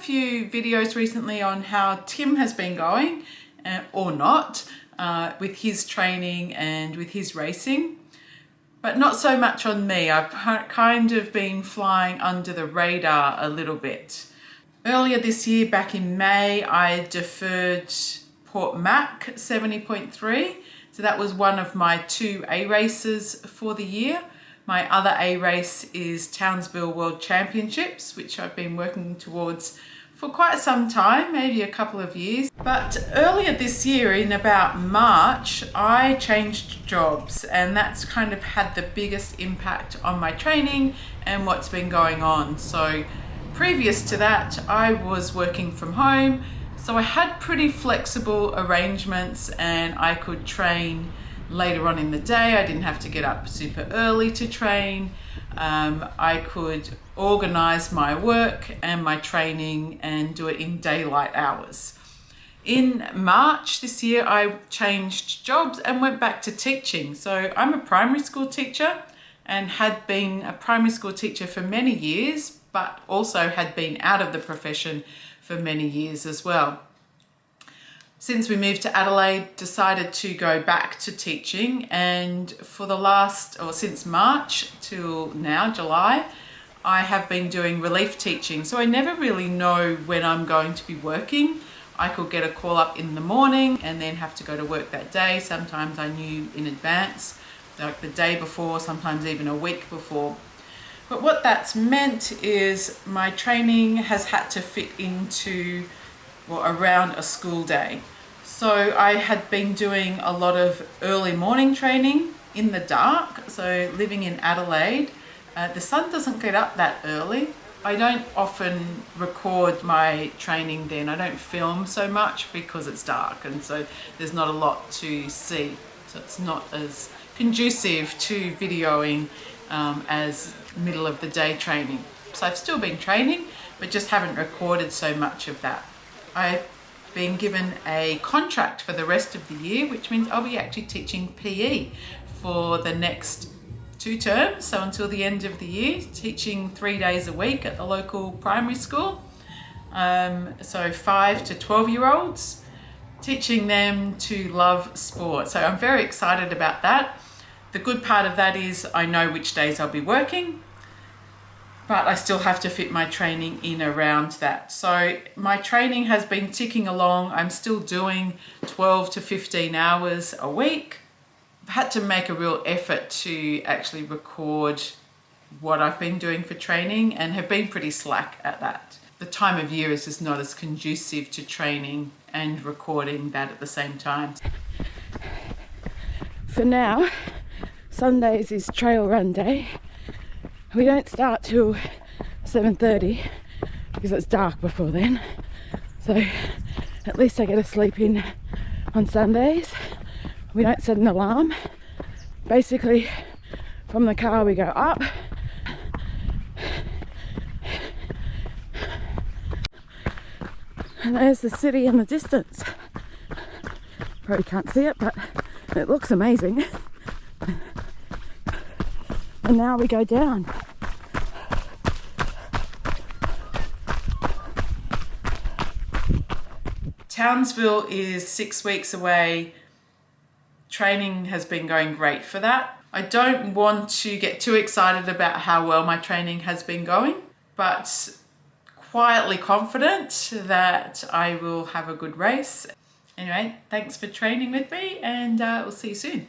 few videos recently on how Tim has been going, or not, with his training and with his racing, but not so much on me. I've kind of been flying under the radar a little bit. Earlier this year, back in May, I deferred Port Mac 70.3. So that was one of my 2 A races for the year. My other A race is Townsville World Championships, which I've been working towards for quite some time, maybe a couple of years. But earlier this year, in about March, I changed jobs, and that's kind of had the biggest impact on my training and what's been going on. So previous to that, I was working from home, so I had pretty flexible arrangements and I could train later on in the day. I didn't have to get up super early to train. I could organize my work and my training and do it in daylight hours. In March this year, I changed jobs and went back to teaching. So I'm a primary school teacher and had been a primary school teacher for many years, but also had been out of the profession for many years as well. Since we moved to Adelaide, decided to go back to teaching, and for the since March till now, July, I have been doing relief teaching. So I never really know when I'm going to be working. I could get a call up in the morning and then have to go to work that day. Sometimes I knew in advance, like the day before, sometimes even a week before. But what that's meant is my training has had to fit into, well, around a school day. So I had been doing a lot of early morning training in the dark. So living in Adelaide, the sun doesn't get up that early. I don't often record my training then. I don't film so much because it's dark, and so there's not a lot to see. So it's not as conducive to videoing as middle of the day training. So I've still been training, but just haven't recorded so much of that. I've been given a contract for the rest of the year, which means I'll be actually teaching PE for the next 2 terms, so until the end of the year, teaching 3 days a week at the local primary school. So 5 to 12-year-olds, teaching them to love sport. So I'm very excited about that. The good part of that is I know which days I'll be working, but I still have to fit my training in around that. So my training has been ticking along. I'm still doing 12 to 15 hours a week. I've had to make a real effort to actually record what I've been doing for training and have been pretty slack at that. The time of year is just not as conducive to training and recording that at the same time. For now, Sundays is trail run day. We don't start till 7:30 because it's dark before then. So at least I get a sleep in on Sundays. We don't set an alarm. Basically, from the car we go up. And there's the city in the distance. Probably can't see it, but it looks amazing. And now we go down. Townsville is 6 weeks away. Training has been going great for that. I don't want to get too excited about how well my training has been going, but quietly confident that I will have a good race. Anyway, thanks for training with me, and we'll see you soon.